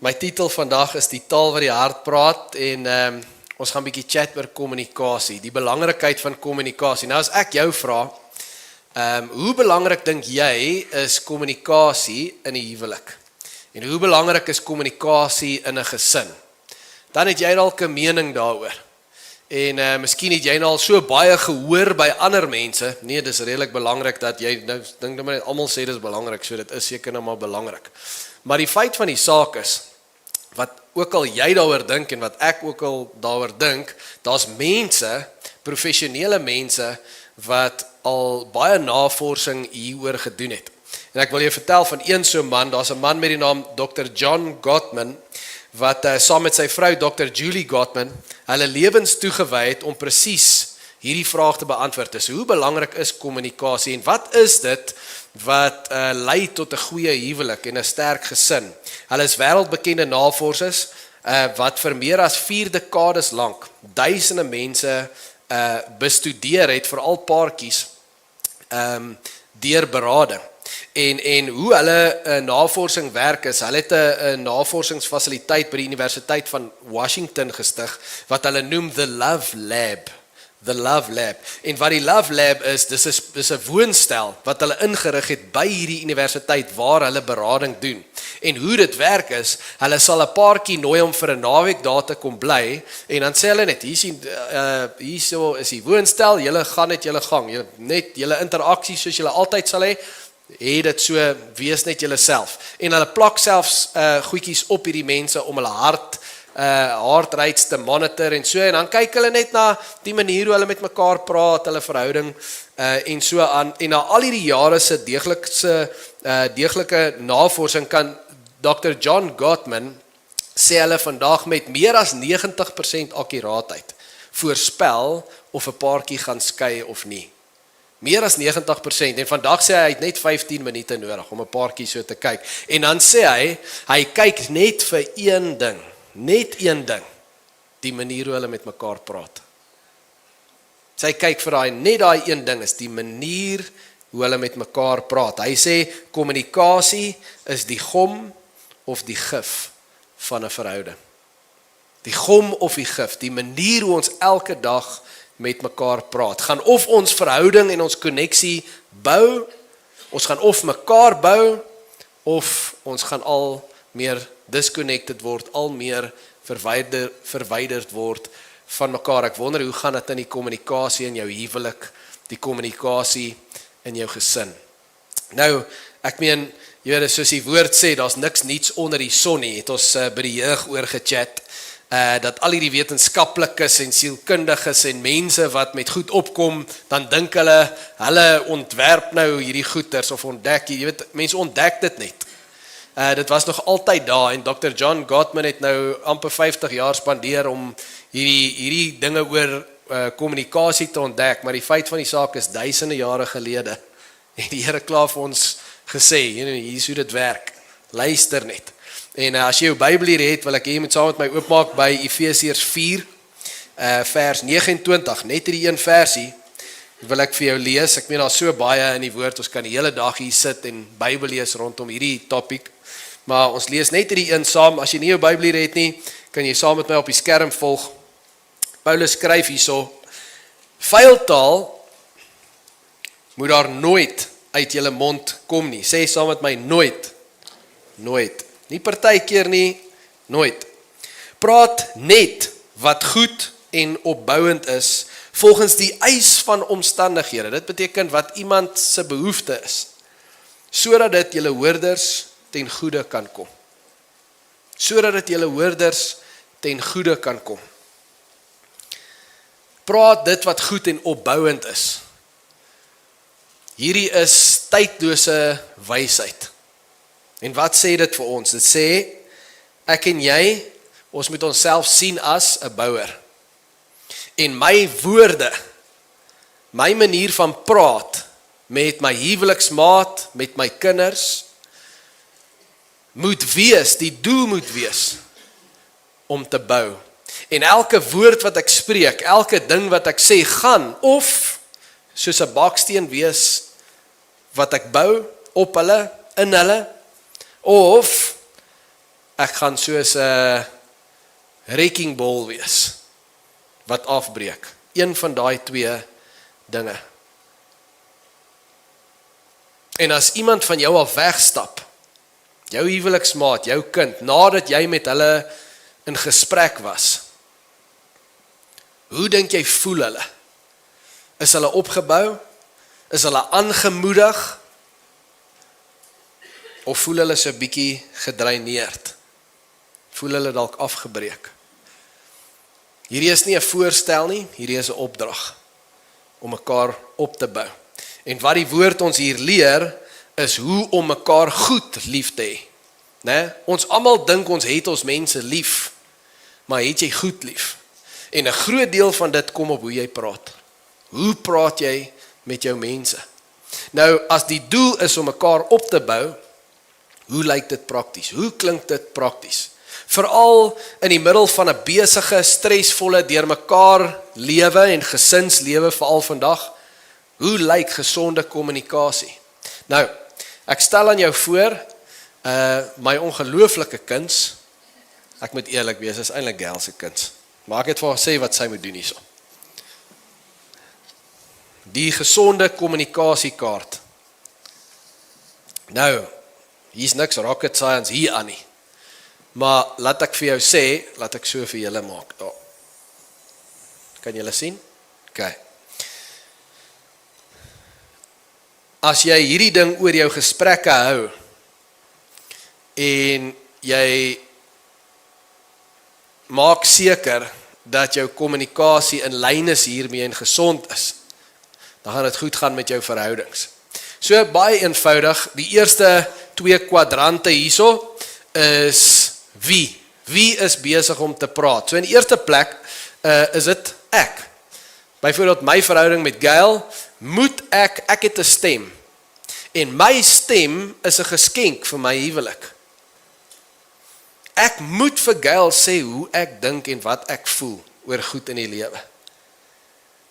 My titel vandag is die taal wat die hart praat en ons gaan 'n bietjie chat oor kommunikasie, die belangrikheid van kommunikasie. Nou as ek jou vra, hoe belangrik dink jy is kommunikasie in 'n huwelik? En hoe belangrik is kommunikasie in 'n gesin? Dan het jy dalk 'n mening daaroor. En miskien het jy nou al so baie gehoor by ander mense. Nee, dis redelik belangrik dat jy nou dink dat maar almal sê dis belangrik, so dit is seker nou maar belangrik. Maar die feit van die saak is, wat ook al jy daaroor dink en wat ek ook al daaroor dink, daar's mense, professionele mense wat al baie navorsing hieroor gedoen het. En ek wil jou vertel van een so man, daar's 'n man met die naam Dr. John Gottman wat saam met sy vrou Dr. Julie Gottman hulle lewens toegewy het om presies hierdie vraag te beantwoord. Dus hoe belangrik is kommunikasie en wat is dit wat lei tot 'n goeie huwelik en 'n sterk gesin? Hulle is wêreldbekende navorsers wat vir meer as 4 dekades lank duisende mense bestudeer het, veral paartjies, deur berading. En hoe hulle navorsing werk is, hulle het 'n navorsingsfasiliteit by die Universiteit van Washington gestig, wat hulle noem The Love Lab. The Love Lab. En wat die Love Lab is, dis 'n woonstel wat hulle ingerig het by hierdie universiteit waar hulle berading doen. En hoe dit werk is, hulle sal 'n paartjie nooi om vir 'n naweek daar te kom bly en dan sê hulle net, hierso is die woonstel, julle gaan net julle gang, net julle interaksie soos julle altyd sal hê, dit so, wees net julle self. En hulle plak selfs goedjies op hierdie mense om hulle heart rates te monitor en so, en dan kyk hulle net na die manier hoe hulle met mekaar praat, hulle verhouding en so aan, en na al hierdie jare se deeglike navorsing kan Dr. John Gottman sê hulle vandag met meer as 90% akkuraatheid voorspel of 'n paartjie gaan skei of nie. Meer as 90%, en vandag sê hy het net 15 minute nodig om 'n paartjie so te kyk. En dan sê hy kyk net vir een ding, die manier hoe hulle met mekaar praat. Sy kyk vir net daai een ding is die manier hoe hulle met mekaar praat. Hy sê kommunikasie is die gom of die gif van 'n verhouding. Die gom of die gif, die manier hoe ons elke dag met mekaar praat, gaan of ons verhouding en ons koneksie bou, ons gaan of mekaar bou, of ons gaan al meer disconnected word, al meer verwyderd word van mekaar. Ek wonder hoe gaan dit in die kommunikasie in jou huwelik, die kommunikasie in jou gesin. Nou, ek meen, jy weet, soos die woord sê, daar's niks niets onder die son nie, het ons by die jeug oor gechat, dat al hierdie wetenskaplikes en sielkundiges en mense wat met goed opkom, dan dink hulle ontwerp nou hierdie goeders of ontdek, jy weet, mense ontdek dit net. Dit was nog altyd daar en Dr. John Gottman het nou amper 50 jaar spandeer om hierdie dinge oor kommunikasie te ontdek, maar die feit van die saak is duisende jare gelede en die Here klaar vir ons gesê, hier is hoe dit werk, luister net. En as jy jou Bybel hier het, wil ek jy moet saam met my oopmaak by Efesiërs 4, vers 29, net hierdie een versie, wil ek vir jou lees. Ek meen daar so baie in die woord, ons kan die hele dag hier sit en Bybel lees rondom hierdie topic, maar ons lees net hierdie een saam. As jy nie jou Bybel hier het nie, kan jy saam met my op die skerm volg. Paulus skryf hierso, vuil taal moet daar nooit uit julle mond kom nie. Sê saam met my, nooit. Nooit. Nie partykeer nie, nooit. Praat net wat goed en opbouend is, volgens die eis van omstandighede. Dit beteken wat iemand se behoefte is, sodat dit julle hoorders ten goeie kan kom. Sodat dit julle hoorders ten goeie kan kom. Praat dit wat goed en opbouend is. Hierdie is tydlose wysheid. En wat sê dit vir ons? Dit sê, ek en jy, ons moet onsself sien as 'n bouer. En my woorde, my manier van praat, met my huweliksmaat, met my kinders, moet wees, die doel moet wees, om te bou. En elke woord wat ek spreek, elke ding wat ek sê, gaan of soos 'n baksteen wees, wat ek bou, op hulle, in hulle, of ek gaan soos 'n wrecking ball wees wat afbreek. Een van daai twee dinge. En as iemand van jou af wegstap, jou huweliksmaat, jou kind, nadat jy met hulle in gesprek was, hoe dink jy voel hulle? Is hulle opgebou? Is hulle aangemoedig? Of voel hulle so 'n bietjie gedreineerd? Voel hulle dalk afgebreek? Hierdie is nie 'n voorstel nie, hierdie is 'n opdrag om mekaar op te bou. En wat die woord ons hier leer, is hoe om mekaar goed lief te hê. Né? Ons almal dink ons het ons mense lief, maar het jy goed lief? En 'n groot deel van dit kom op hoe jy praat. Hoe praat jy met jou mense? Nou, as die doel is om mekaar op te bou, hoe lyk dit prakties? Hoe klink dit prakties? Veral in die middel van 'n besige, stresvolle, deurmekaar lewe en gesinslewe veral vandag, hoe lyk gesonde kommunikasie? Nou, ek stel aan jou voor, my ongelooflike kuns, ek moet eerlik wees, is eintlik Gail se kuns, maar ek het vir haar gesê wat sy moet doen hierso. Die gesonde kommunikasiekaart. Nou, hier's niks rocket science hier aan nie. Maar laat ek vir jou sê, laat ek so vir julle maak. Oh. Kan julle sien? OK. As jy hierdie ding oor jou gesprekke hou, en jy maak seker dat jou kommunikasie in lyn is hiermee en gesond is, dan gaan dit goed gaan met jou verhoudings. So baie eenvoudig, die eerste 2 kwadrante hierso is wie. Wie is besig om te praat? So in die eerste plek is dit ek. Byvoorbeeld my verhouding met Gail, moet ek het 'n stem. En my stem is 'n geskenk vir my huwelik. Ek moet vir Gail sê hoe ek dink en wat ek voel oor goed in die lewe.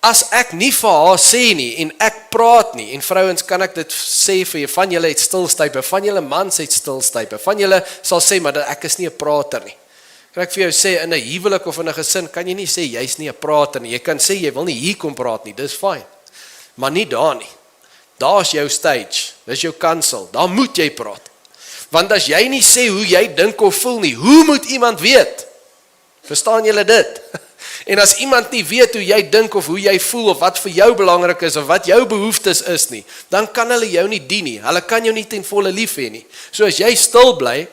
As ek nie vir haar sê nie en ek praat nie, en vrouens kan ek dit sê vir julle, van julle het stilstype, van julle mans het stilstype, van julle sal sê, maar ek is nie 'n prater nie. Kan ek vir jou sê, in 'n huwelik of in 'n gesin, kan jy nie sê, jy's nie 'n prater nie. Jy kan sê, jy wil nie hier kom praat nie, dis fyn. Maar nie daar nie. Daar is jou stage, dis jou kansel, daar moet jy praat. Want as jy nie sê hoe jy dink of voel nie, hoe moet iemand weet? Verstaan julle dit? En as iemand nie weet hoe jy dink of hoe jy voel of wat vir jou belangrik is of wat jou behoeftes is nie, dan kan hulle jou nie dien nie. Hulle kan jou nie ten volle lief hê nie. So as jy stil bly,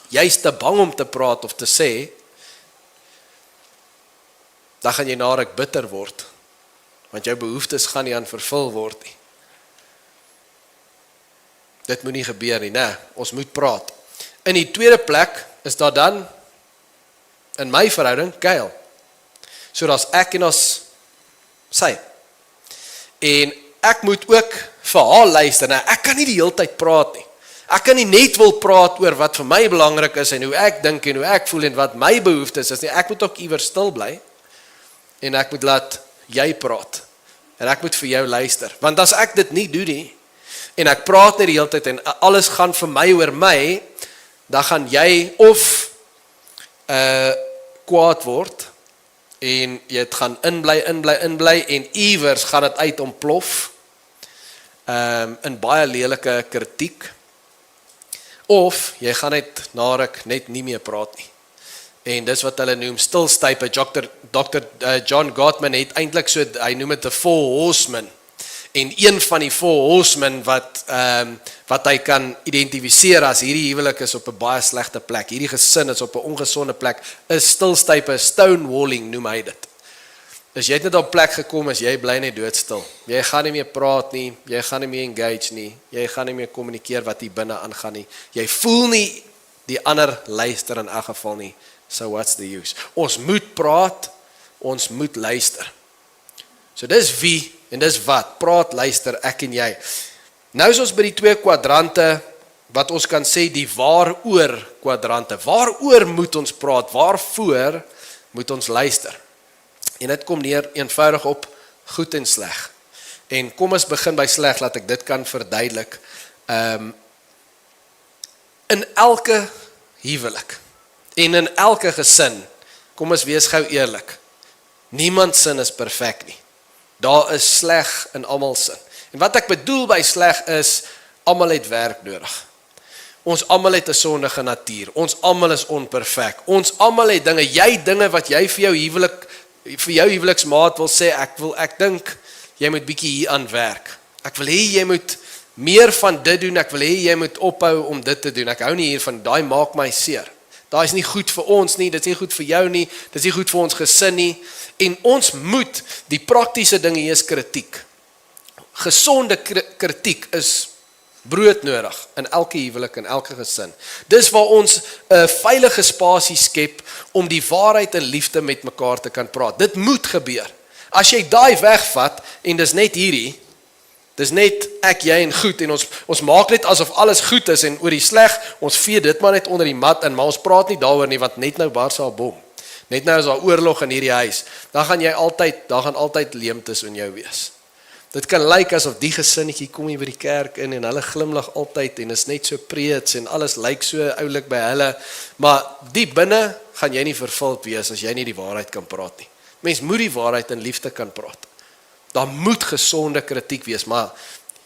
jy's te bang om te praat of te sê, dan gaan jy na ruk bitter word, want jou behoeftes gaan nie aan vervul word nie. Dit moet nie gebeur nie, nee, ons moet praat. In die tweede plek is daar dan, in my verhouding, Gail. So daar's ek en ons sy. En ek moet ook vir haar luister, nou, ek kan nie die hele tyd praat nie. Ek kan nie net wil praat oor wat vir my belangrik is en hoe ek dink en hoe ek voel en wat my behoeftes is nie. Ek moet ook iewers stil bly en ek moet laat jy praat. En ek moet vir jou luister. Want as ek dit nie doen nie en ek praat net die hele tyd en alles gaan vir my oor my, dan gaan jy of kwaad word en jy gaan inbly en iewers gaan dit uit ontplof in baie lelike kritiek. Of jy gaan net nie meer praat nie. En dis wat hulle noem stilstype. Dr. John Gottman het eintlik so, hy noem dit 'n 4 horsemen. En een van die 4 horsemen wat hy kan identifiseer as hierdie huwelik is op 'n baie slegte plek, hierdie gesin is op 'n ongesonde plek, is stilstype, stonewalling noem hy dit. As jy net op plek gekom is, jy bly net doodstil. Jy gaan nie meer praat nie, jy gaan nie meer engage nie, jy gaan nie meer kommunikeer wat hier binne aangaan nie. Jy voel nie die ander luister in elk geval nie. So what's the use? Ons moet praat, ons moet luister. So dis wie en dis wat, praat, luister, ek en jy. Nou is ons by die 2 kwadrante, wat ons kan sê die waaroor kwadrante. Waaroor moet ons praat, waarvoor moet ons luister? En dit kom neer eenvoudig op goed en sleg. En kom ons begin by sleg, laat ek dit kan verduidelik. In elke huwelik. En in elke gesin, kom ons wees gou eerlik, niemand sin is perfek nie. Daar is sleg in almal sin. En wat ek bedoel by sleg is, almal het werk nodig. Ons almal het 'n sondige natuur. Ons almal is onperfek. Ons almal het dinge, jy dinge wat jy vir jou huweliksmaat wil sê, ek dink jy moet bietjie hier aan werk. Ek wil hê jy moet meer van dit doen. Ek wil hê jy moet ophou om dit te doen. Ek hou nie hiervan, daai maak my seer. Daai is nie goed vir ons nie, dit is nie goed vir jou nie, dit is nie goed vir ons gesin nie. En ons moet die praktiese dinge hier is kritiek. Gesonde kritiek is broodnodig in elke huwelik en elke gesin. Dis waar ons 'n veilige spasie skep om die waarheid en liefde met mekaar te kan praat. Dit moet gebeur. As jy daai wegvat en dis net hierdie, dis net ek, jy en goed en ons maak net asof alles goed is en oor die sleg, ons vee dit maar net onder die mat in, maar ons praat nie daaroor nie, want net nou bars daar 'n bom. Net nou is daar oorlog in hierdie huis. Dan gaan altyd leemtes in jou wees. Dit kan lyk asof die gesinnetjie kom hier by die kerk in en hulle glimlag altyd en is net so preets en alles lyk so oulik by hulle, maar diep binne gaan jy nie vervuld wees as jy nie die waarheid kan praat nie. Mens moet die waarheid in liefde kan praat. Daar moet gesonde kritiek wees, maar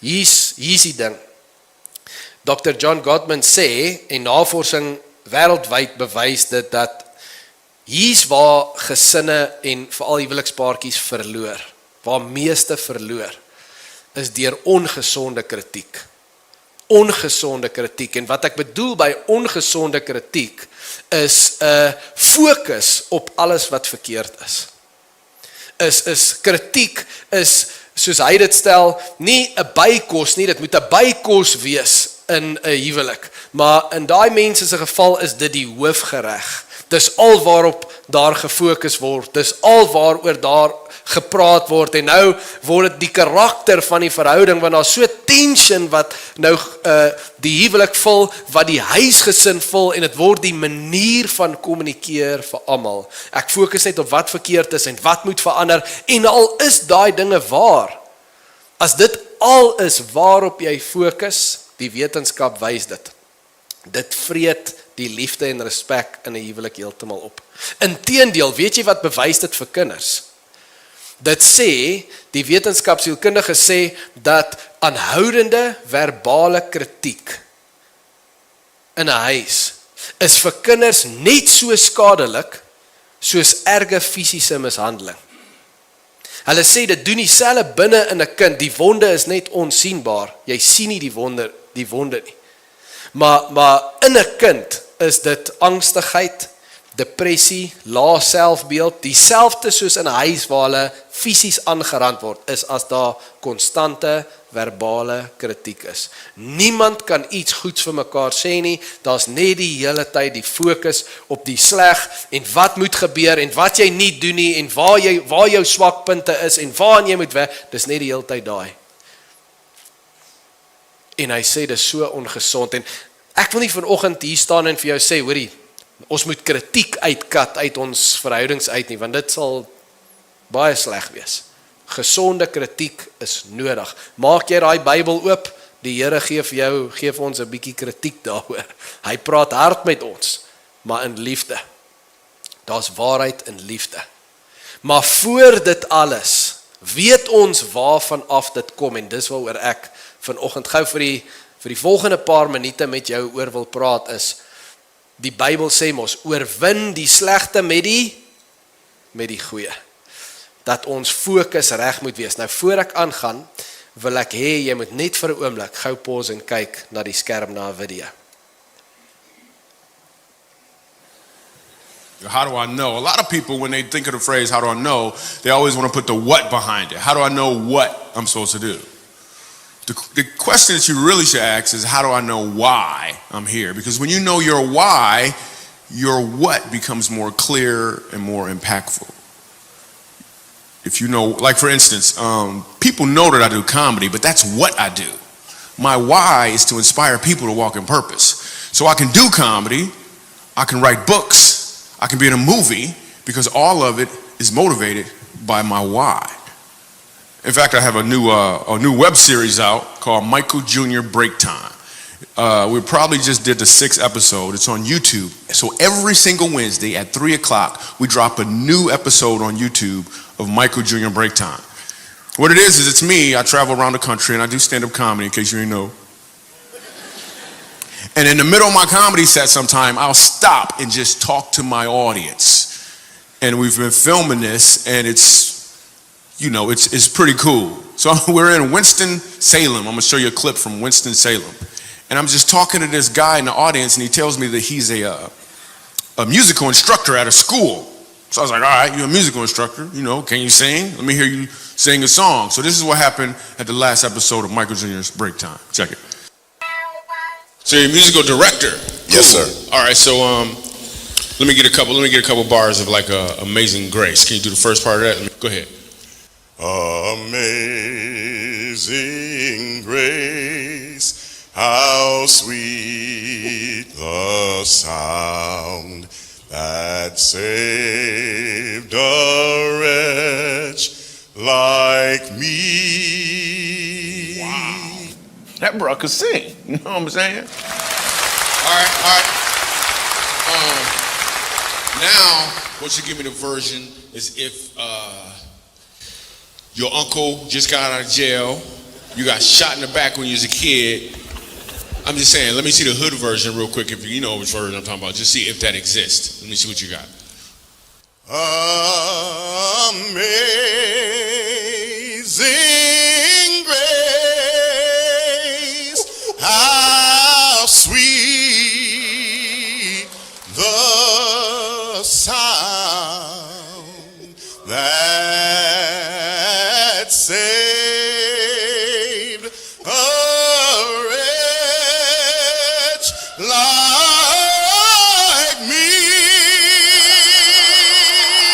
hier's die ding. Dr. John Gottman sê, en navorsing wêreldwyd bewys dit, dat hier's waar gesinne en veral huwelikspaartjies verloor. Waar meeste verloor, is deur ongesonde kritiek. Ongesonde kritiek. En wat ek bedoel by ongesonde kritiek, is 'n fokus op alles wat verkeerd is. Kritiek is, soos hy dit stel, nie 'n bykos nie, dit moet 'n bykos wees in 'n huwelik. Maar in daai mense se geval is dit die hoofgereg. Dis al waarop daar gefokus word, dis al waaroor daar gepraat word, en nou word dit die karakter van die verhouding, want daar's so tension wat nou die huwelik vul, wat die huisgesin vul, en dit word die manier van kommunikeer vir almal. Ek fokus net op wat verkeerd is en wat moet verander, en al is daai dinge waar, as dit al is waarop jy fokus, die wetenskap wys dit. Dit vreet die liefde en respek in 'n huwelik heeltemal op. Inteendeel, weet jy wat bewys dit vir kinders? Dit sê, die wetenskapsielkundige sê, dat aanhoudende verbale kritiek in 'n huis is vir kinders net so skadelik soos erge fisiese mishandeling. Hulle sê dit doen dieselfde binne in 'n kind. Die wonde is net onsienbaar. Jy sien nie die wonde nie. Maar in 'n kind is dit angstigheid, depressie, lae selfbeeld, dieselfde soos in 'n huis waar hulle fisies aangerand word, is as daar konstante verbale kritiek is. Niemand kan iets goeds vir mekaar sê nie, daar's net die hele tyd die fokus op die sleg en wat moet gebeur en wat jy nie doen nie en waar jou swakpunte is en waaraan jy moet werk, dis net die hele tyd daai. En hy sê dis so ongesond, en ek wil nie vanoggend hier staan en vir jou sê, hoorie, ons moet kritiek uitkat uit ons verhoudings uit nie, want dit sal baie sleg wees. Gesonde kritiek is nodig. Maak jy daai Bybel oop, die Here gee vir ons 'n bietjie kritiek daaroor. Hy praat hard met ons, maar in liefde. Daar's waarheid in liefde. Maar voor dit alles, weet ons waarvan af dit kom, en dis waaroor ek vanoggend gou vir die volgende paar minute met jou oor wil praat is, die Bybel sê mos, oorwin die slegte met die goeie. Dat ons fokus reg moet wees. Nou voor ek aangaan, wil ek hê jy moet net vir 'n oomblik gou pause en kyk na die skerm na 'n video. How do I know? A lot of people, when they think of the phrase, how do I know, they always want to put the what behind it. How do I know what I'm supposed to do? The question that you really should ask is, how do I know why I'm here? Because when you know your why, your what becomes more clear and more impactful. If you know, like for instance, people know that I do comedy, but that's what I do. My why is to inspire people to walk in purpose. So I can do comedy, I can write books, I can be in a movie, because all of it is motivated by my why. In fact, I have a new web series out called Michael Jr. Break Time. We probably just did the 6th episode. It's on YouTube. So every single Wednesday at 3 o'clock, we drop a new episode on YouTube of Michael Jr. Break Time. What it is it's me. I travel around the country and I do stand-up comedy, in case you didn't know. And in the middle of my comedy set sometime, I'll stop and just talk to my audience. And we've been filming this, and it's pretty cool. So we're in Winston-Salem. I'm going to show you a clip from Winston-Salem. And I'm just talking to this guy in the audience, and he tells me that he's a musical instructor at a school. So I was like, all right, you're a musical instructor. Can you sing? Let me hear you sing a song. So this is what happened at the last episode of Michael Jr.'s Break Time. Check it. So you're a musical director? Yes, sir. All right, so let me get a couple bars of like Amazing Grace. Can you do the first part of that? Go ahead. Amazing grace, how sweet the sound that saved a wretch like me. Wow. That bro could sing. You know what I'm saying? All right. Now, what you give me the version is if your uncle just got out of jail, you got shot in the back when you was a kid. I'm just saying, let me see the hood version real quick, if you know which version I'm talking about. Just see if that exists. Let me see what you got. Amazing grace, how sweet the sound that saved a wretch like me.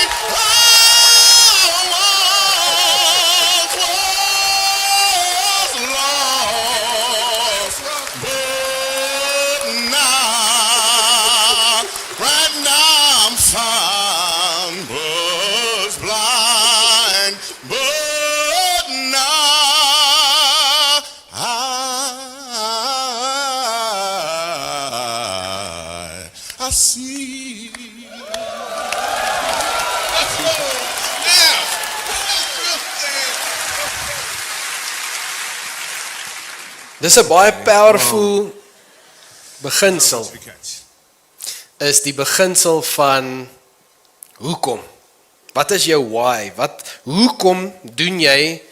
I once was lost, but now, right now I'm found. Was blind, but now I see. Dis 'n baie powerful beginsel. Is die beginsel van hoekom? Wat is jou why? Hoekom doen jy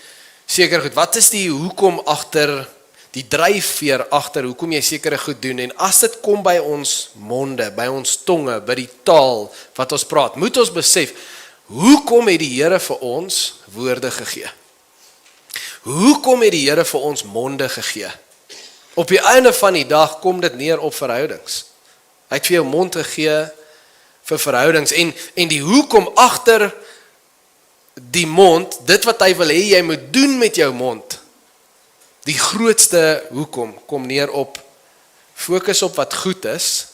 seker goed? Wat is die hoekom agter die dryfveer agter hoekom jy sekere goed doen? En as dit kom by ons monde, by ons tonge, by die taal wat ons praat, moet ons besef, hoekom het die Here vir ons woorde gegee? Hoekom het die Here vir ons monde gegee? Op die einde van die dag kom dit neer op verhoudings. Hy het vir jou mond gegee vir verhoudings en die hoekom agter die mond, dit wat hy wil hê jy moet doen met jou mond. Die grootste hoekom kom neer op fokus op wat goed is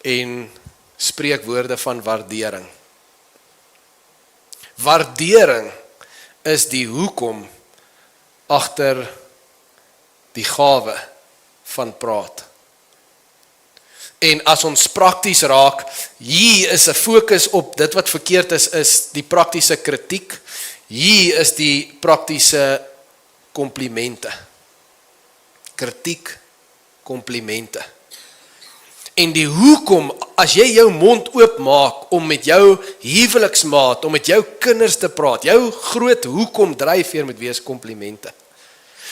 en spreek woorde van waardering. Waardering is die hoekom agter die gawe van praat. En as ons prakties raak, hier is 'n fokus op dit wat verkeerd is die praktiese kritiek. Hier is die praktiese komplimente. Kritiek, komplimente. En die hoekom, as jy jou mond oopmaak om met jou huweliksmaat, om met jou kinders te praat, jou groot hoekom dryfveer moet wees komplimente.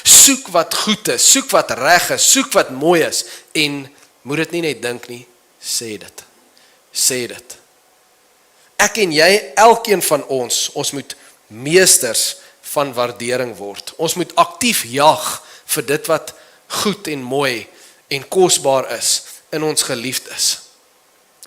Soek wat goed is, soek wat reg is, soek wat mooi is en moet dit nie net dink nie, sê dit. Sê dit. Ek en jy, elkeen van ons moet meesters van waardering word. Ons moet aktief jag vir dit wat goed en mooi en kosbaar is in ons geliefdes.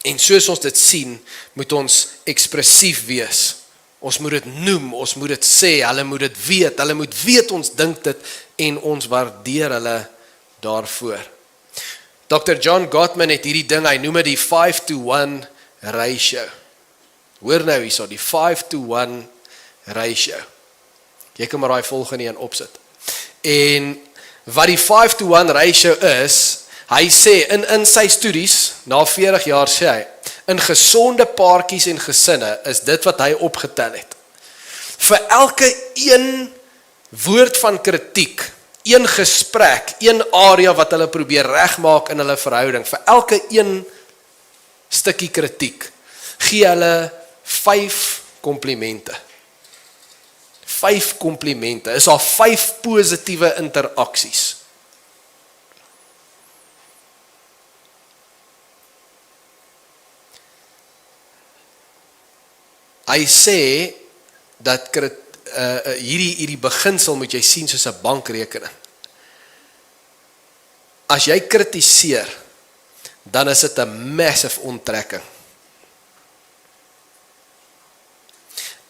En soos ons dit sien, moet ons ekspressief wees. Ons moet dit noem, ons moet dit sê, hulle moet dit weet, hulle moet weet ons dink dit en ons waardeer hulle daarvoor. Dr. John Gottman het hierdie ding, hy noem dit die 5-to-1 ratio. Hoor nou hierso, die 5-to-1 ratio. Jy kan maar daai volgende een opsit. En wat die 5-to-1 ratio is, hy sê in sy studies, na 40 jaar sê hy, in gesonde paartjies en gesinne is dit wat hy opgetel het. Vir elke een woord van kritiek, een gesprek, een area wat hulle probeer regmaak in hulle verhouding, vir elke een stukkie kritiek, gee hulle 5 komplimente. 5 komplimente, is al 5 positiewe interaksies. Hy sê, dat hierdie beginsel moet jy sien soos 'n bankrekening. As jy kritiseer, dan is dit 'n massive onttrekking.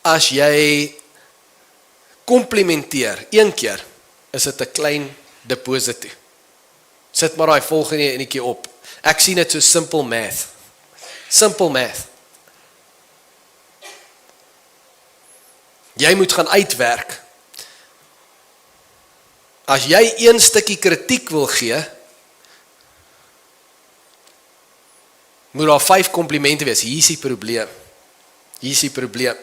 As jy komplimenteer, een keer, is dit 'n klein deposito. Sit maar daai volgende enetjie op. Ek sien dit so simple math. Simple math. Jy moet gaan uitwerk. As jy een stukkie kritiek wil gee, moet daar 5 komplimente wees. Hier is die probleem. Hier is die probleem.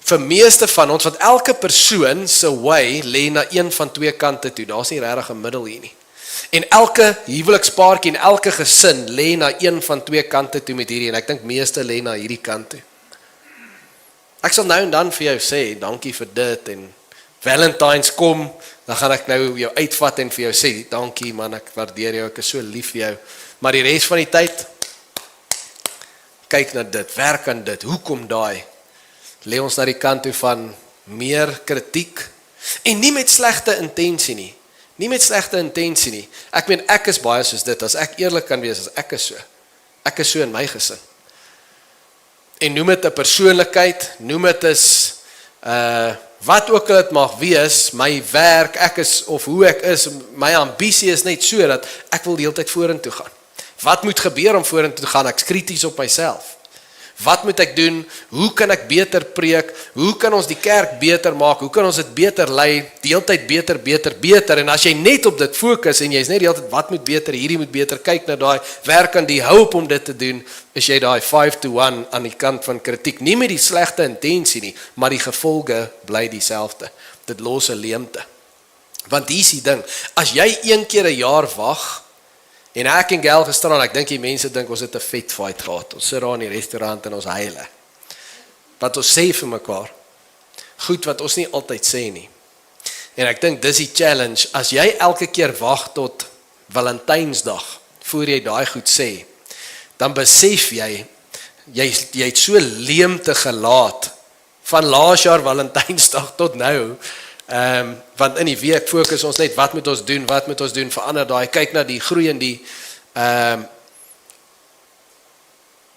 Vir meeste van ons, want elke persoon se way lê na een van 2 kante toe. Daar's nie regtig 'n middel hier nie. En elke huwelikspaartjie en elke gesin lê na een van 2 kante toe met hierdie, en ek dink meeste lê na hierdie kant toe. Ek sal nou en dan vir jou sê, dankie vir dit, en Valentine's kom, dan gaan ek nou jou uitvat en vir jou sê, dankie man, ek waardeer jou, ek is so lief vir jou. Maar die res van die tyd, kyk na dit, werk aan dit, hoekom daai? Lê ons na die kant toe van meer kritiek, en nie met slegte intensie nie. Nie met slegte intensie nie. Ek meen, ek is baie soos dit, as ek eerlik kan wees, as ek is so. Ek is so in my gesin. En noem dit 'n persoonlikheid, noem dit is wat ook al dit mag wees, my werk, ek is, of hoe ek is, my ambisie is net so, dat ek wil die hele tyd vorentoe gaan. Wat moet gebeur om vorentoe te gaan? Ek's krities op myself. Wat moet ek doen? Hoe kan ek beter preek? Hoe kan ons die kerk beter maak? Hoe kan ons dit beter lei? Die hele tyd beter. En as jy net op dit fokus en jy's net die hele tyd, wat moet beter? Hierdie moet beter. Kyk na daai, werk aan die hoop om dit te doen, is jy daai 5-to-1 aan die kant van kritiek. Nie met die slegte intensie nie, maar die gevolge bly dieselfde. Dit los 'n leemte. Want hier is die ding, as jy een keer 'n jaar wag, en ek en Gail gisteraan, ek dink die mense dink ons het 'n vet fight gehad. Ons sit daar in die restaurant en ons huile. Wat ons sê vir mekaar. Goed wat ons nie altyd sê nie. En ek dink dis die challenge, as jy elke keer wag tot Valentynsdag, voor jy daai goed sê, dan besef jy het so leemte gelaat, van laas jaar Valentynsdag tot nou, want in die week fokus ons net, wat moet ons doen, verander daai, kyk na die groei in die,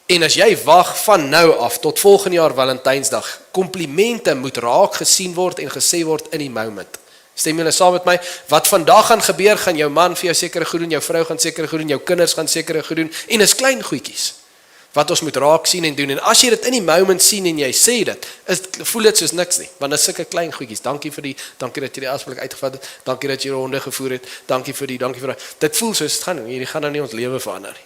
en as jy wag van nou af, tot volgende jaar Valentynsdag, komplimente moet raak gesien word en gesê word in die moment. Stem julle saam met my? Wat vandag gaan gebeur, gaan jou man vir jou sekere goed doen, jou vrou gaan sekere goed doen, jou kinders gaan sekere goed doen, en is klein goedjies, wat ons moet raak sien en doen, en as jy dit in die moment sien en jy sê dit, voel dit soos niks nie, want dit is sulke klein goedjies, dankie dat jy die afspraak uitgevat het, dankie dat jy die honde gevoer het, dankie vir die, dit voel soos het gaan, hierdie gaan nou nie ons lewe verander nie.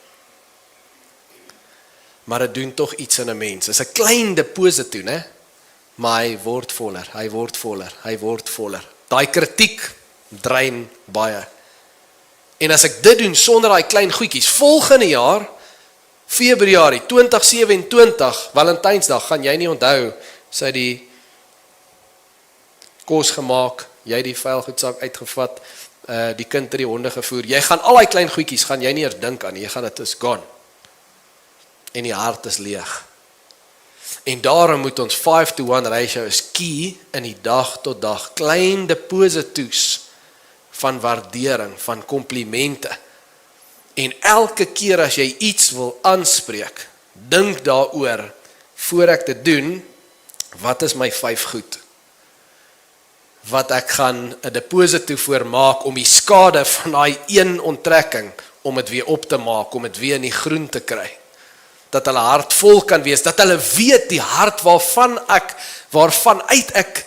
Maar dit doen toch iets in 'n mens, dit is 'n klein deposito, né? Maar hy word voller, daai kritiek drein baie, en as ek dit doen sonder daai klein goedjies, volgende jaar, Februarie 2027, Valentynsdag, gaan jy nie onthou, sy die kos gemaak, jy die vuilgoedsak uitgevat, die kind het die honde gevoer, jy gaan al die klein goedjies, gaan jy nie eers dink aan, jy gaan dit is gone, en die hart is leeg, en daarom moet ons 5-to-1 ratio is key in die dag tot dag, klein deposito's van waardering, van komplimente, en elke keer as jy iets wil aanspreek, dink daaroor, voor ek dit doen, wat is my 5 goed? Wat ek gaan 'n deposito voor maak, om die skade van daai een onttrekking, om dit weer op te maak, om dit weer in die groen te kry. Dat hulle hart vol kan wees, dat hulle weet die hart waarvan uit ek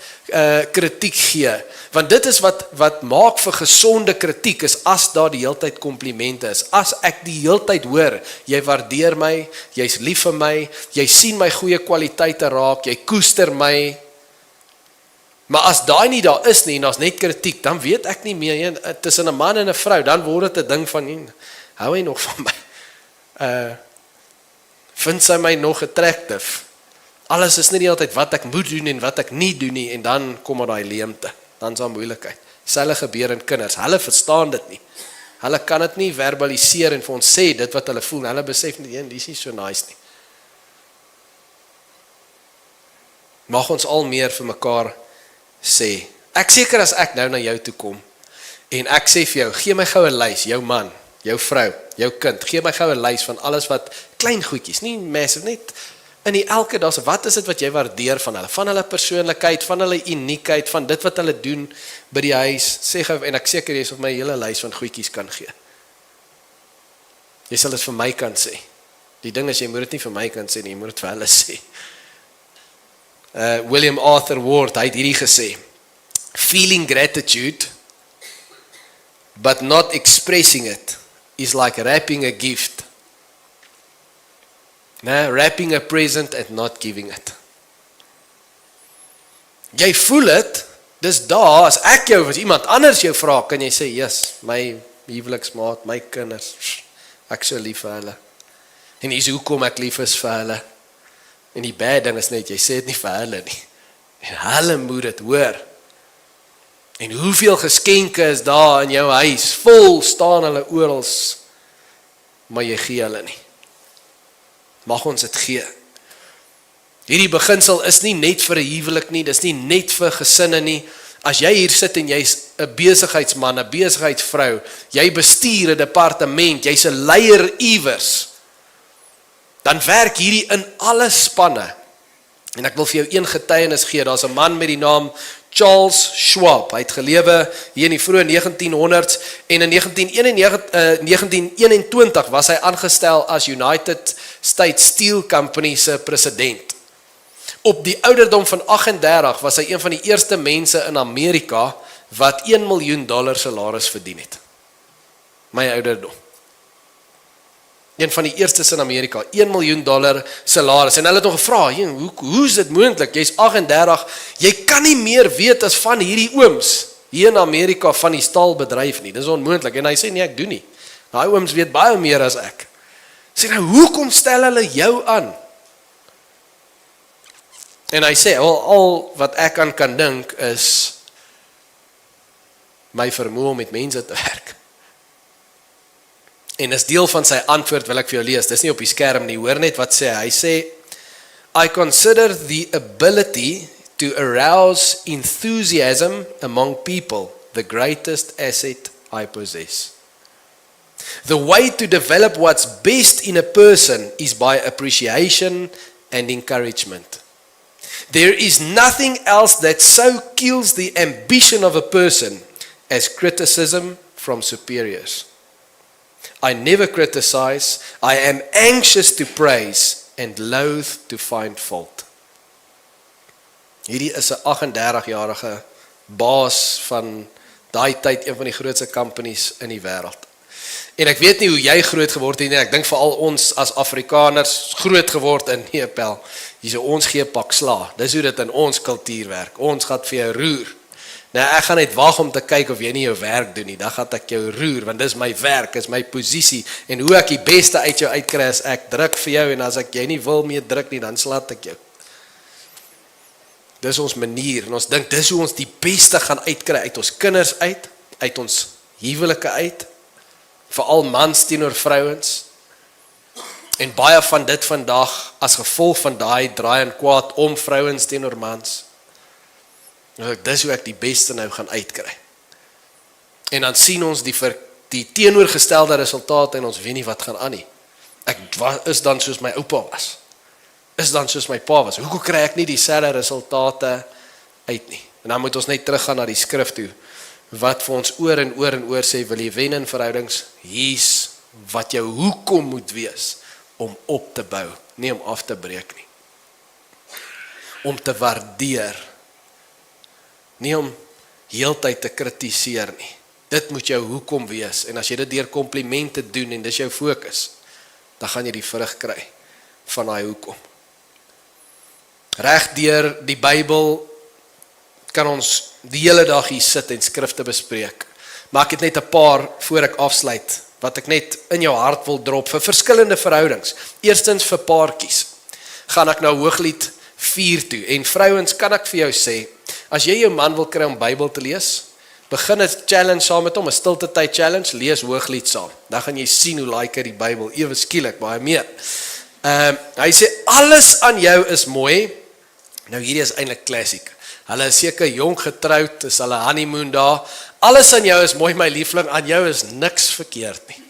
kritiek gee. Want dit is wat maak vir gesonde kritiek, is as daar die heeltyd komplimente is. As ek die heeltyd hoor, jy waardeer my, jy's lief vir my, jy sien my goeie kwaliteite raak, jy koester my. Maar as daai nie daar is nie, en daar's net kritiek, dan weet ek nie meer, tussen 'n man en 'n vrou, dan word dit 'n ding van, hou hy nog van my? Vind sy my nog attractive? Alles is nie die hele tyd wat ek moet doen en wat ek nie doen nie, en dan kom maar daai leemte, dan is daar moeilikheid. Selfe gebeur in kinders, hulle verstaan dit nie. Hulle kan dit nie verbaliseer en vir ons sê dit wat hulle voel, hulle besef nie, dis nie so nice nie. Mag ons al meer vir mekaar sê. Ek seker as ek nou na jou toe kom, en ek sê vir jou, gee my gou 'n lys, jou man, jou vrou, jou kind, gee my gou 'n lys van alles wat, klein goedjies, nie massive, net in die elke dag, wat is dit wat jy waardeer van hulle persoonlikheid, van hulle uniekheid, van dit wat hulle doen by die huis, sê gou, en ek seker jy sal my hele lys van goedjies kan gee. Jy sal dit vir my kan sê. Die ding is, jy moet dit nie vir my kan sê nie, jy moet dit vir hulle sê. William Arthur Ward, hy het hierdie gesê, feeling gratitude, but not expressing it, is like wrapping a gift. Wrapping a present and not giving it. Jy voel het, dis daar, as ek jou, as iemand anders jou vra, kan jy sê, yes, my huweliksmaat, my kinders, ek so lief vir hulle. En hier is hoekom ek lief is vir hulle. En die bad ding is net, jy sê dit nie vir hulle nie. En hulle moet dit hoor. En hoeveel geskenke is daar in jou huis, vol staan hulle orals, maar jy gee hulle nie. Mag ons dit gee. Hierdie beginsel is nie net vir 'n huwelik nie, dis nie net vir gesinne nie. As jy hier sit en jy's 'n besigheidsman, 'n besigheidsvrou, jy bestuur 'n departement, jy's 'n leier iewers, dan werk hierdie in alle spanne. En ek wil vir jou een getuienis gee, daar's 'n man met die naam Charles Schwab, hy het gelewe hier in die vroeë 1900s, en in 1921 was hy aangestel as United States Steel Company se president. Op die ouderdom van 38 was hy een van die eerste mense in Amerika wat $1 miljoen salaris verdien het. My ouderdom. Een van die eerstes in Amerika, $1 miljoen salaris. En hulle het nog gevra, hoe is dit moontlik? Jy's 38, jy kan nie meer weet as van hierdie ooms hier in Amerika van die staalbedryf nie. Dis onmoontlik. En hy sê, nee, ek doen nie. Daai ooms weet baie meer as ek. Sê nou, hoekom stel hulle jou aan? En hy sê, al wat ek aan kan dink is my vermoë om met mense te werk. En as deel van sy antwoord wil ek vir jou lees, dis nie op die skerm nie, hoor net wat sê hy. Hy sê, I consider the ability to arouse enthusiasm among people the greatest asset I possess. The way to develop what's best in a person is by appreciation and encouragement. There is nothing else that so kills the ambition of a person as criticism from superiors. I never criticize, I am anxious to praise and loath to find fault. Hierdie is 'n 38-jarige baas van daai tyd, een van die grootste companies in die wêreld. En ek weet nie hoe jy groot geword het nie, ek dink veral ons as Afrikaners groot geword in Nepal. Hierso ons gee pak sla. Dis hoe dit in ons kultuur werk. Ons gaan vir jou roer. Nou ek gaan net wag om te kyk of jy nie jou werk doen nie. Dan gaan ek jou roer, want dis my werk, is my posisie. En hoe ek die beste uit jou uitkry is ek druk vir jou, en as ek jy nie wil meer druk nie, dan slaat ek jou. Dis ons manier, en ons dink dis hoe ons die beste gaan uitkry uit ons kinders uit ons huwelike uit, veral mans teenoor vrouens. En baie van dit vandag as gevolg van daai draai en kwaad om vrouens teenoor mans. Dis hoe ek die beste nou gaan uitkry. En dan sien ons die teenoorgestelde resultate en ons weet nie wat gaan aan nie. Ek is dan soos my oupa was. Is dan soos my pa was. Hoekom kry ek nie dieselfde resultate uit nie? En dan moet ons net teruggaan na die skrif toe, wat vir ons oor en oor sê, wil jy wen in verhoudings, hier's wat jou hoekom moet wees, om op te bou, nie om af te breek nie. Om te waardeer, Nie om heeltyd te kritiseer nie. Dit moet jou hoekom wees, en as jy dit deur komplimente doen, en dis jou fokus, dan gaan jy die vrug kry van daai hoekom. Reg deur die Bybel kan ons die hele dag hier sit en skrifte bespreek. Maar ek het net 'n paar voor ek afsluit, wat ek net in jou hart wil drop, vir verskillende verhoudings. Eerstens vir paartjies, gaan ek nou Hooglied 4 toe, en vrouens, kan ek vir jou sê, as jy jou man wil kry om Bybel te lees, begin 'n challenge saam met hom, 'n stilte tyd challenge, lees Hooglied saam. Dan gaan jy sien hoe like hy die Bybel, ewe skielik, baie meer. Hy sê, alles aan jou is mooi. Nou hierdie is eintlik klassiek. Hulle is seker jong getroud, is hulle honeymoon daar. Alles aan jou is mooi, my liefling, aan jou is niks verkeerd nie.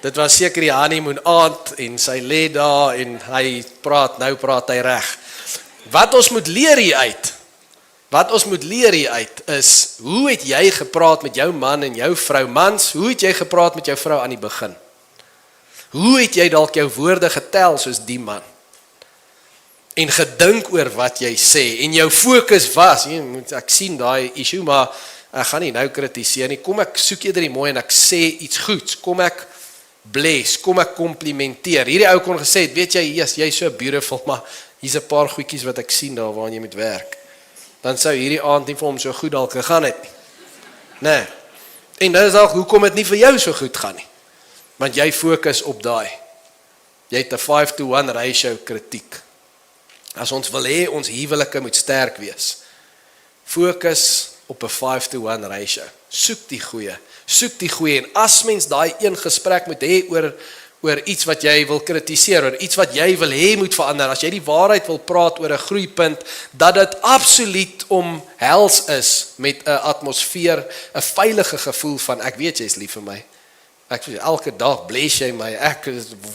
Dit was seker die honeymoon aand, en sy lê daar, en hy praat hy reg. Wat ons moet leer hier uit, is, hoe het jy gepraat met jou man en jou vrou? Mans, hoe het jy gepraat met jou vrou aan die begin? Hoe het jy dalk jou woorde getel soos die man? En gedink oor wat jy sê, en jou fokus was, ek sien daai issue, maar ek gaan nie nou kritiseer nie, kom ek soek eerder die mooi en ek sê iets goeds, kom ek bless, kom ek komplimenteer. Hierdie ou kon gesê, weet jy, yes, jy is so beautiful, maar hier's 'n paar goedjies wat ek sien daar waaraan jy moet werk. Dan sou hierdie aand nie vir hom so goed dalk gegaan het nie. Nee. En dit is dalk hoekom dit nie vir jou so goed gaan nie. Want jy fokus op daai. Jy het 'n 5-to-1 ratio kritiek. As ons wil hê ons huwelike moet sterk wees, fokus op 'n 5-to-1 ratio. Soek die goeie, en as mens daai een gesprek moet hê oor iets wat jy wil kritiseer, oor iets wat jy wil hê moet verander, as jy die waarheid wil praat oor 'n groeipunt, dat dit absoluut omhels is met 'n atmosfeer, 'n veilige gevoel van, ek weet jy is lief vir my. Elke dag bless jy my, ek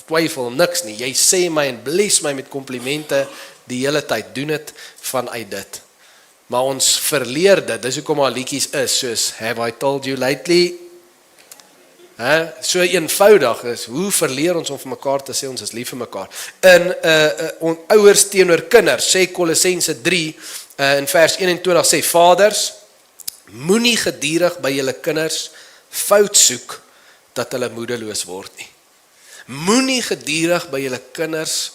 twyfel niks nie, jy sê my en bless my met komplimente die hele tyd, doen dit vanuit dit. Maar ons verleer dit, dis hoekom haar liedjies is, soos, have I told you lately? So eenvoudig is, hoe verleer ons om vir mekaar te sê, ons is lief vir mekaar? In ouers teenoor kinders, sê Kolossense 3, in vers 21, sê, vaders, moenie gedurig by julle kinders fout soek, dat hulle moedeloos word nie. Moenie gedurig by julle kinders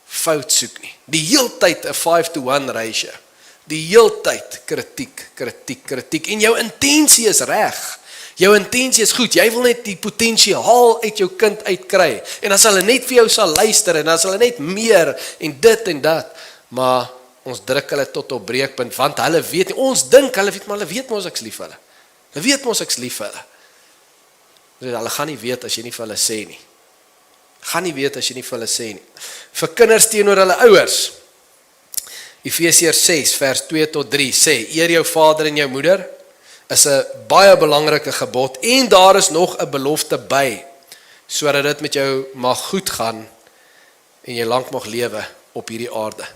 fout soek nie. Die heeltyd 'n 5-to-1 ratio. Die heeltyd kritiek. En jou intensie is reg. Jou intensie is goed. Jy wil net die potensiaal uit jou kind uitkry. En as hulle net vir jou sal luister, en as hulle net meer, en dit en dat. Maar ons druk hulle tot op breekpunt, want hulle weet nie, ons dink hulle weet, maar hulle weet mos ek's lief vir hulle. Hulle weet mos ek's lief vir hulle. Hulle gaan nie weet as jy nie vir hulle sê nie. Vir kinders teenoor hulle ouers. Efesiërs 6 vers 2-3 sê, eer jou vader en jou moeder, is 'n baie belangrike gebod, en daar is nog 'n belofte by, sodat dit met jou mag goed gaan, en jy lank mag lewe op hierdie aarde.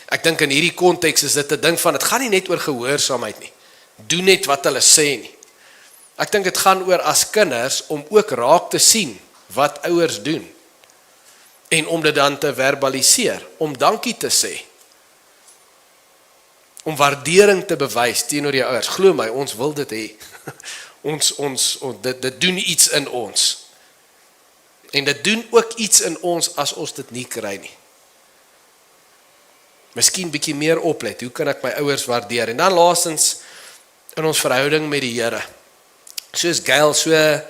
Ek dink in hierdie konteks is dit 'n ding van, dit gaan nie net oor gehoorsaamheid nie. Doen net wat hulle sê nie. Ek dink dit gaan oor as kinders, om ook raak te sien, wat ouers doen. En om dit dan te verbaliseer, om dankie te sê. Om waardering te bewys teenoor jou ouers. Glo my, ons wil dit hê. Dit doen iets in ons. En dit doen ook iets in ons as ons dit nie kry nie. Miskien bietjie meer oplet. Hoe kan ek my ouers waardeer? En dan laastens in ons verhouding met die Here. Soos Gail so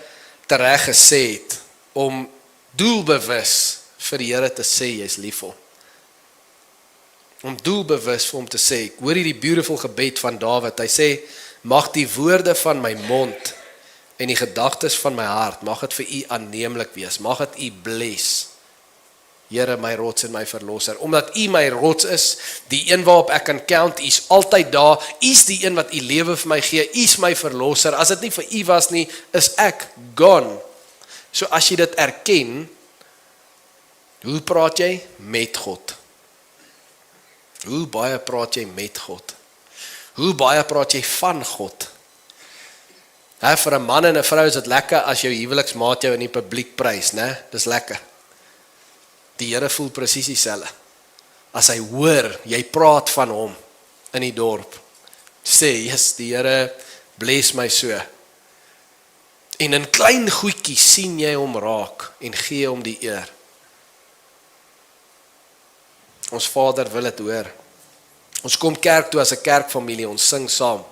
tereg gesê het, om doelbewus vir die Here te sê, jy is lief vir hom. Om doelbewus vir hom te sê, ek hoor hierdie beautiful gebed van Dawid, hy sê, mag die woorde van my mond, en die gedagtes van my hart, mag het vir u aanneemlik wees, mag het u bless, Here my rots en my verlosser, omdat u my rots is, die een waarop ek kan count, u is altyd daar, u is die een wat u lewe vir my gee, u is my verlosser, as dit nie vir u was nie, is ek gone. So as jy dit erken, hoe praat jy? Met God. Hoe baie praat jy met God? Hoe baie praat jy van God? Vir 'n man en 'n vrou is dit lekker as jou huweliksmaat jou in die publiek prys, né? Dis lekker. Die Here voel presies dieselfde. As hy hoor, jy praat van hom in die dorp. Sê, yes, die Here bless my so. En in klein goedjies sien jy hom raak en gee hom die eer. Ons Vader wil dit hoor. Ons kom kerk toe as 'n kerkfamilie, ons sing saam.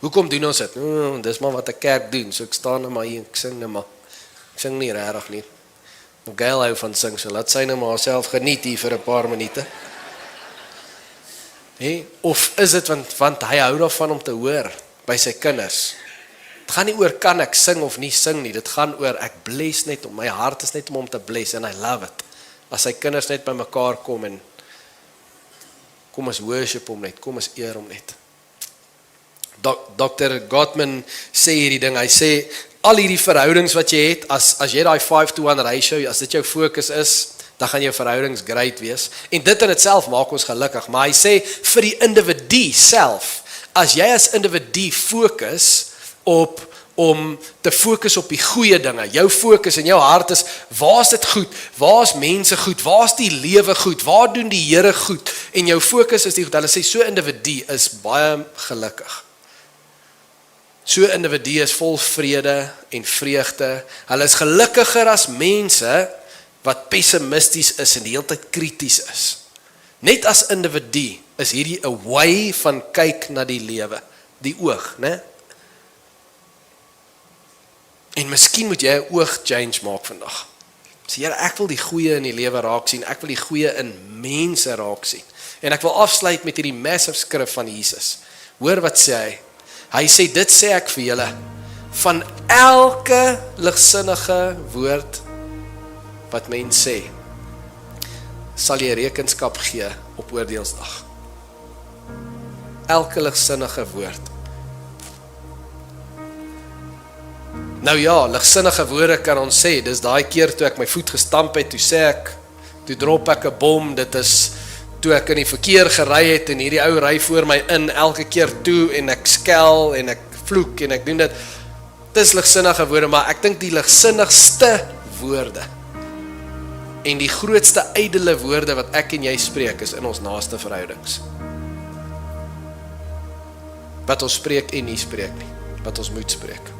Hoekom doen ons dit? Dis maar wat 'n kerk doen, so ek staan nou maar hier, ek sing nou maar. Ek sing nie regtig nie. Gail hou van sing, so laat sy nou maar haarself geniet hier vir 'n paar minute. Hey, of is dit want hy hou daarvan om te hoor by sy kinders. Dit gaan nie oor kan ek sing of nie sing nie, dit gaan oor ek bless net om, my hart is net om hom te bless and I love it. As sy kinders net by mekaar kom en kom ons worship hom net, kom ons eer hom net. Dr. Gottman sê hierdie ding, hy sê al hierdie verhoudings wat jy het, as jy daai 5-to-1 ratio, as dit jou fokus is, dan gaan jou verhoudings great wees. En dit in itself maak ons gelukkig, maar hy sê vir die individu self, as jy as individu fokus om te fokus op die goeie dinge, jou fokus en jou hart is, waar is dit goed, waar is mense goed, waar is die lewe goed, waar doen die Here goed, en jou fokus is die goed, hulle sê so individu is baie gelukkig. So individu is vol vrede en vreugde, hulle is gelukkiger as mense wat pessimisties is en die hele tyd krities is. Net as individu is hierdie 'n way van kyk na die lewe, die oog, né? En miskien moet jy 'n oog change maak vandag. Sê Here, ek wil die goeie in die lewe raak sien, ek wil die goeie in mense raak sien. En ek wil afsluit met hierdie massive skrif van Jesus. Hoor wat sê hy? Hy sê, dit sê ek vir julle, van elke ligsinnige woord wat mens sê, sal jy rekenskap gee op oordeelsdag. Elke ligsinnige woord. Nou ja, ligsinnige woorde kan ons sê, dis daai keer toe ek my voet gestamp het, toe drop ek 'n bom, dit is toe ek in die verkeer gery het en hierdie ou ry voor my in elke keer toe en ek skel en ek vloek en ek doen dit. Dis ligsinnige woorde, maar ek dink die ligsinnigste woorde en die grootste ydelle woorde wat ek en jy spreek is in ons naaste verhoudings. Wat ons spreek en nie spreek nie, wat ons moet spreek.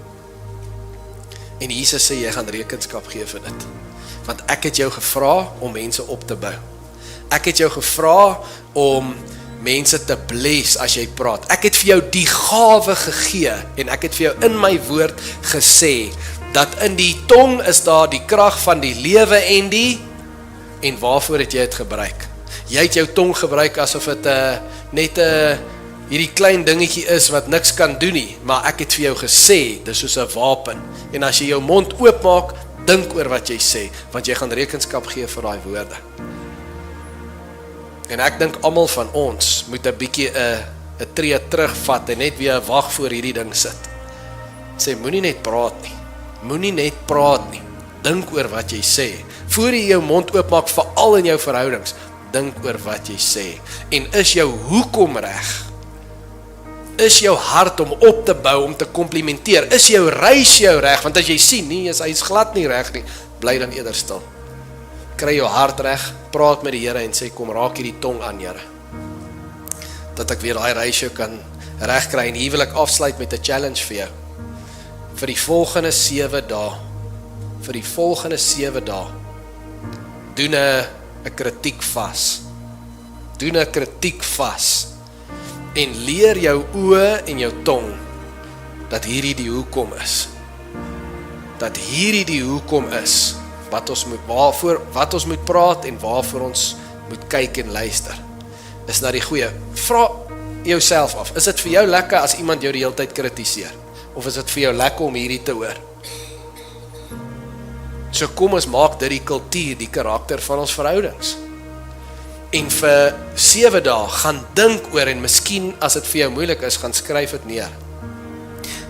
En Jesus sê jy gaan rekenskap gee vir dit. Want ek het jou gevra om mense op te bou. Ek het jou gevra om mense te bless as jy praat. Ek het vir jou die gawe gegee en ek het vir jou in my woord gesê dat in die tong is daar die krag van die lewe en waarvoor het jy dit gebruik? Jy het jou tong gebruik asof dit net hierdie klein dingetjie is wat niks kan doen nie, maar ek het vir jou gesê, dis soos 'n wapen. En as jy jou mond oopmaak, dink oor wat jy sê, want jy gaan rekenskap gee vir daai woorde. En ek dink almal van ons moet 'n bietjie 'n tree terugvat en net weer wag voor hierdie ding sit. Sê moenie net praat nie. Moenie net praat nie. Dink oor wat jy sê. Voor jy jou mond oopmaak, veral in jou verhoudings, dink oor wat jy sê. En is jou hoekom reg? Is jou hart om op te bou, om te komplimenteer? Is jou reis jou reg? Want as jy sien, nie, hy is glad nie reg nie, bly dan eerder stil. Kry jou hart reg, praat met die Here en sê, kom raak hierdie tong aan, Here. Dat ek weer daai reis jou kan regkry. En hier wil ek afsluit met 'n challenge vir jou. Vir die volgende 7 dae. Vir die volgende 7 dae. Doen 'n kritiek vas. Doen 'n kritiek vas. En leer jou oë en jou tong dat hierdie die hoekom is. Dat hierdie die hoekom is wat ons moet praat en waarvoor ons moet kyk en luister. Is na die goeie. Vra jouself af, is dit vir jou lekker as iemand jou die hele tyd kritiseer? Of is dit vir jou lekker om hierdie te hoor? So kom ons maak dit die kultuur, die karakter van ons verhoudings. En vir 7 dae gaan dink oor en miskien as dit vir jou moeilik is, gaan skryf dit neer.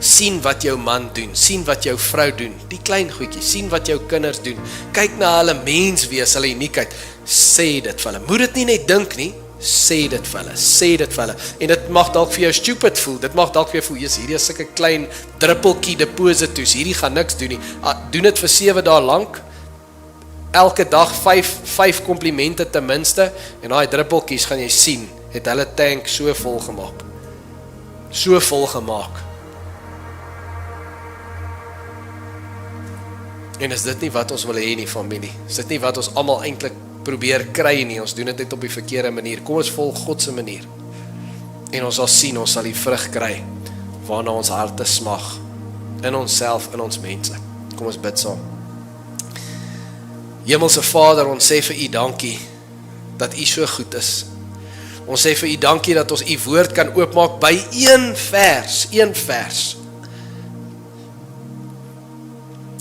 Sien wat jou man doen, sien wat jou vrou doen, die klein goedjies, sien wat jou kinders doen. Kyk na hulle menswees, hulle uniekheid. Sê dit vir hulle. Moet dit nie net dink nie, sê dit vir hulle. Sê dit vir hulle. En dit mag dalk vir jou stupid voel. Dit mag dalk vir jou voel, jy's hierdie is sulke klein druppeltjie deposito's. Hierdie gaan niks doen nie. Doen dit vir 7 dae lank. Elke dag 5 komplimente ten minste en daai druppeltjies gaan jy sien, het hulle tank so vol gemaak. so vol gemaak. En is dit nie wat ons wil hê nie, familie? Is dit nie wat ons almal eintlik probeer kry nie? Ons doen dit net op die verkeerde manier. Kom ons volg God se manier. En ons sal sien, ons sal die vrug kry waarna ons harte smag, in onsself, in ons mense. Kom ons bid saam. Hemelse Vader, ons sê vir U dankie dat U so goed is. Ons sê vir U dankie dat ons U woord kan oopmaak by een vers.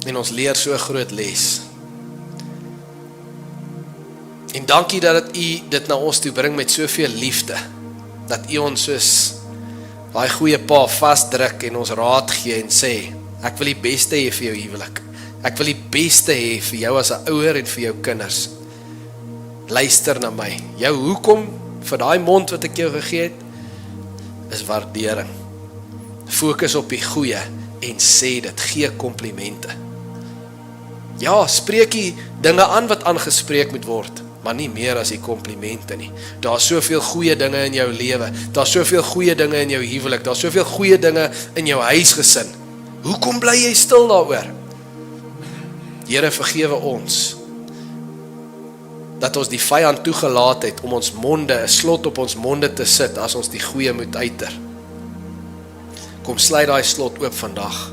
En ons leer so 'n groot les. En dankie dat U dit na ons toe bring met soveel liefde, dat U ons soos daai goeie pa vasdruk en ons raad gee en sê, ek wil die beste hê vir jou huwelik. Ek wil die beste hê vir jou as 'n ouer en vir jou kinders. Luister na my. Jou hoekom vir daai mond wat ek jou gegee het, is waardering. Fokus op die goeie en sê dit, gee komplimente. Ja, spreek die dinge aan wat aangespreek moet word, maar nie meer as die komplimente nie. Daar's soveel goeie dinge in jou lewe, daar's soveel goeie dinge in jou huwelik, daar's soveel goeie dinge in jou huisgesin. Hoekom bly jy stil daaroor? Here, vergewe ons dat ons die vyand toegelaat het om ons monde, 'n slot op ons monde te sit as ons die goeie moet uiter. Kom sluit daai slot oop vandag.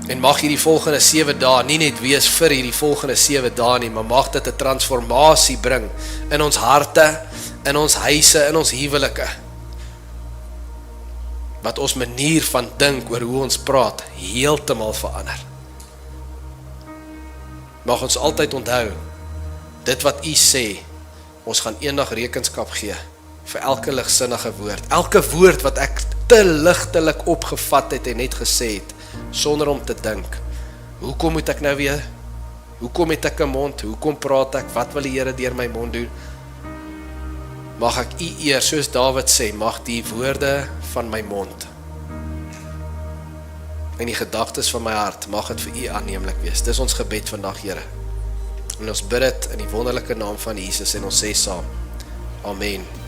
En mag hierdie volgende 7 dae nie net wees vir hierdie volgende 7 dae nie, maar mag dit 'n transformasie bring in ons harte, in ons huise, in ons huwelike. Wat ons manier van dink oor hoe ons praat heeltemal verander. Mag ons altyd onthou, dit wat U sê, ons gaan eendag rekenskap gee vir elke ligsinnige woord. Elke woord wat ek te ligtelik opgevat het en net gesê het, sonder om te dink. Hoekom moet ek nou weer? Hoekom het ek 'n mond? Hoekom praat ek? Wat wil die Here deur my mond doen? Mag ek U eer, soos Dawid sê, mag die woorde van my mond en die gedagtes van my hart, mag dit vir U aanneemlik wees. Dis ons gebed vandag, Here. En ons bid dit in die wonderlike naam van Jesus en ons sê saam. Amen.